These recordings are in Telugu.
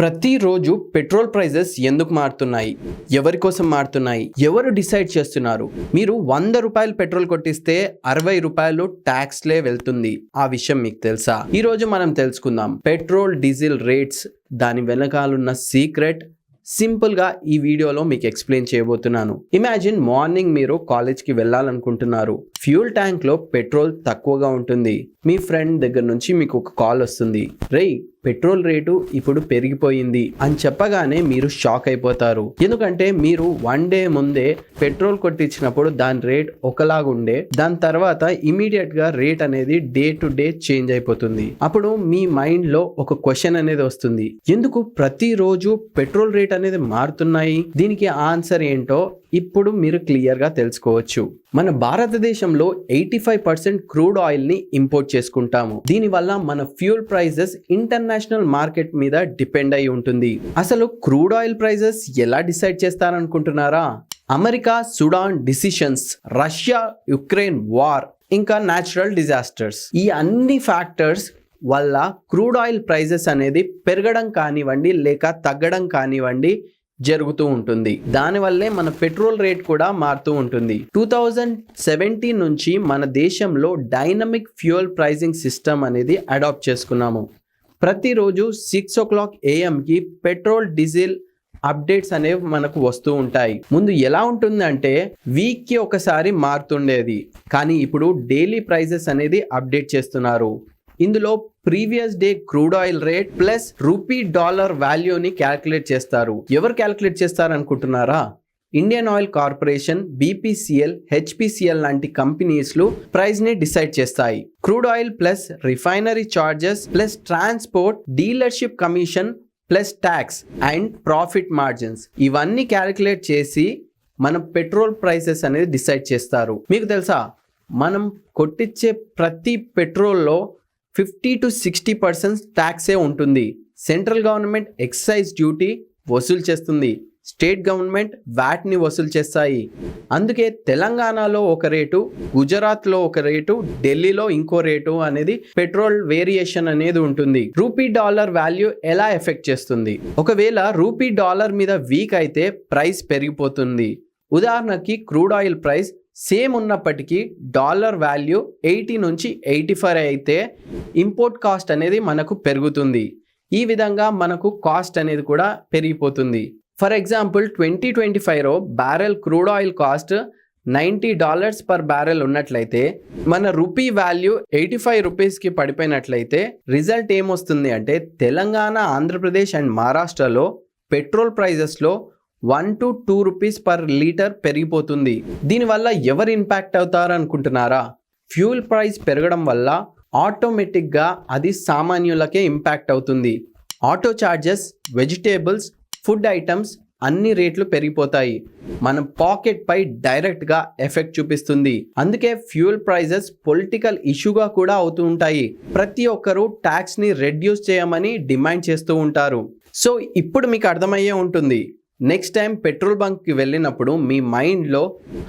ప్రతిరోజు పెట్రోల్ ప్రైజెస్ ఎందుకు మారుతున్నాయి, ఎవరి కోసం మారుతున్నాయి, ఎవరు డిసైడ్ చేస్తున్నారు? మీరు 100 రూపాయలు పెట్రోల్ కొట్టిస్తే 60 రూపాయలు ట్యాక్స్లే వెళ్తుంది. ఆ విషయం మీకు తెలుసా? ఈ రోజు మనం తెలుసుకుందాం పెట్రోల్ డీజిల్ రేట్స్, దాని వెనకాలన్న సీక్రెట్ సింపుల్ గా ఈ వీడియోలో మీకు ఎక్స్ప్లెయిన్ చేయబోతున్నాను. ఇమాజిన్ మార్నింగ్ మీరు కాలేజ్ కి వెళ్ళాలనుకుంటున్నారు. ఫ్యూల్ ట్యాంక్ లో పెట్రోల్ తక్కువగా ఉంటుంది. మీ ఫ్రెండ్ దగ్గర నుంచి మీకు ఒక కాల్ వస్తుంది, రేయ్ పెట్రోల్ రేటు ఇప్పుడు పెరిగిపోయింది అని చెప్పగానే మీరు షాక్ అయిపోతారు. ఎందుకంటే మీరు 1 డే ముందే పెట్రోల్ కొట్టించినప్పుడు దాని రేట్ ఒకలాగుండే, దాని తర్వాత ఇమీడియట్ గా రేట్ అనేది డే టు డే చేంజ్ అయిపోతుంది. అప్పుడు మీ మైండ్ లో ఒక క్వశ్చన్ అనేది వస్తుంది, ఎందుకు ప్రతిరోజు పెట్రోల్ రేట్ అనేది మారుతున్నాయి? దీనికి ఆన్సర్ ఏంటో ఇప్పుడు మీరు క్లియర్ గా తెలుసుకోవచ్చు. మన భారతదేశంలో 85% క్రూడ్ ఆయిల్ ని ఇంపోర్ట్ చేసుకుంటాము. దీనివల్ల మన ఫ్యూల్ ప్రైజెస్ ఇంటర్నేషనల్ మార్కెట్ మీద డిపెండ్ అయి ఉంటుంది. అసలు క్రూడ్ ఆయిల్ ప్రైజెస్ ఎలా డిసైడ్ చేస్తారనుకుంటున్నారా? America Sudan decisions, Russia Ukraine war, ఇంకా న్యాచురల్ డిజాస్టర్స్, ఈ అన్ని ఫ్యాక్టర్స్ వల్ల క్రూడ్ ఆయిల్ ప్రైజెస్ అనేది పెరగడం కానివ్వండి లేక తగ్గడం కానివ్వండి జరుగుతూ ఉంటుంది. దానివల్లే మన పెట్రోల్ రేట్ కూడా మారుతూ ఉంటుంది. 2017 నుంచి మన దేశంలో డైనమిక్ ఫ్యూయల్ ప్రైజింగ్ సిస్టమ్ అనేది అడాప్ట్ చేసుకున్నాము. ప్రతిరోజు 6 o'clock AM కి పెట్రోల్ డీజిల్ అప్డేట్స్ అనేవి మనకు వస్తూ ఉంటాయి. ముందు ఎలా ఉంటుందంటే వీక్ కి ఒకసారి మారుతుండేది, కానీ ఇప్పుడు డైలీ ప్రైజెస్ అనేది అప్డేట్ చేస్తున్నారు. ఇందులో previous day crude oil rate plus rupee dollar వాల్యూని క్యాల్కులేట్ చేస్తారు. ఎవరు క్యాల్కులేట్ చేస్తారు అనుకుంటున్నారా? Indian oil corporation, BPCL, HPCL లాంటి కంపెనీస్లు ప్రైస్ ని డిసైడ్ చేస్తాయి. Crude oil plus refinery charges plus transport, dealership commission plus tax and profit margins, ఇవన్నీ క్యాల్కులేట్ చేసి మనం పెట్రోల్ ప్రైసెస్ అనేది డిసైడ్ చేస్తారు. మీకు తెలుసా, మనం కొట్టించే ప్రతి పెట్రోల్లో 50 to 60% ట్యాక్సే ఉంటుంది. సెంట్రల్ గవర్నమెంట్ ఎక్సైజ్ డ్యూటీ వసూలు చేస్తుంది, స్టేట్ గవర్నమెంట్ వ్యాట్ని వసూలు చేస్తాయి. అందుకే తెలంగాణలో ఒక రేటు, గుజరాత్లో ఒక రేటు, ఢిల్లీలో ఇంకో రేటు అనేది పెట్రోల్ వేరియేషన్ అనేది ఉంటుంది. రూపీ డాలర్ వాల్యూ ఎలా ఎఫెక్ట్ చేస్తుంది? ఒకవేళ రూపీ డాలర్ మీద వీక్ అయితే ప్రైస్ పెరిగిపోతుంది. ఉదాహరణకి క్రూడ్ ఆయిల్ ప్రైస్ సేమ్ ఉన్నప్పటికీ డాలర్ వాల్యూ 80 నుంచి 85 అయితే ఇంపోర్ట్ కాస్ట్ అనేది మనకు పెరుగుతుంది. ఈ విధంగా మనకు కాస్ట్ అనేది కూడా పెరిగిపోతుంది. ఫర్ ఎగ్జాంపుల్ 2025లో barrel crude oil cost $90 per barrel ఉన్నట్లయితే మన రూపీ వాల్యూ 85 రూపీస్కి పడిపోయినట్లయితే రిజల్ట్ ఏమొస్తుంది అంటే తెలంగాణ, ఆంధ్రప్రదేశ్ అండ్ మహారాష్ట్రలో పెట్రోల్ ప్రైజెస్లో 1 to 2 రూపీస్ పర్ లీటర్ పెరిగిపోతుంది. దీనివల్ల ఎవరు ఇంపాక్ట్ అవుతారు అనుకుంటున్నారా? ఫ్యూల్ ప్రైస్ పెరగడం వల్ల ఆటోమేటిక్గా అది సామాన్యులకే ఇంపాక్ట్ అవుతుంది. Auto charges, vegetables, food items అన్ని రేట్లు పెరిగిపోతాయి. మన పాకెట్ పై డైరెక్ట్గా ఎఫెక్ట్ చూపిస్తుంది. అందుకే ఫ్యూల్ ప్రైజెస్ పొలిటికల్ ఇష్యూగా కూడా అవుతూ ఉంటాయి. ప్రతి ఒక్కరూ ట్యాక్స్ని రెడ్యూస్ చేయమని డిమాండ్ చేస్తూ ఉంటారు. సో ఇప్పుడు మీకు అర్థమయ్యే ఉంటుంది, నెక్స్ట్ టైం పెట్రోల్ బంక్కి వెళ్ళినప్పుడు మీ మైండ్లో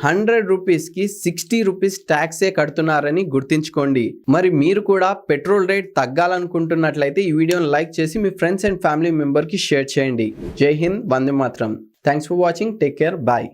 100 రూపీస్కి 60 రూపీస్ ట్యాక్సే కడుతున్నారని గుర్తించుకోండి. మరి మీరు కూడా పెట్రోల్ రేట్ తగ్గాలనుకుంటున్నట్లయితే ఈ వీడియోని లైక్ చేసి మీ ఫ్రెండ్స్ అండ్ ఫ్యామిలీ మెంబర్కి షేర్ చేయండి. జై హింద్, వందే మాతరం. Thanks for watching, take care, bye.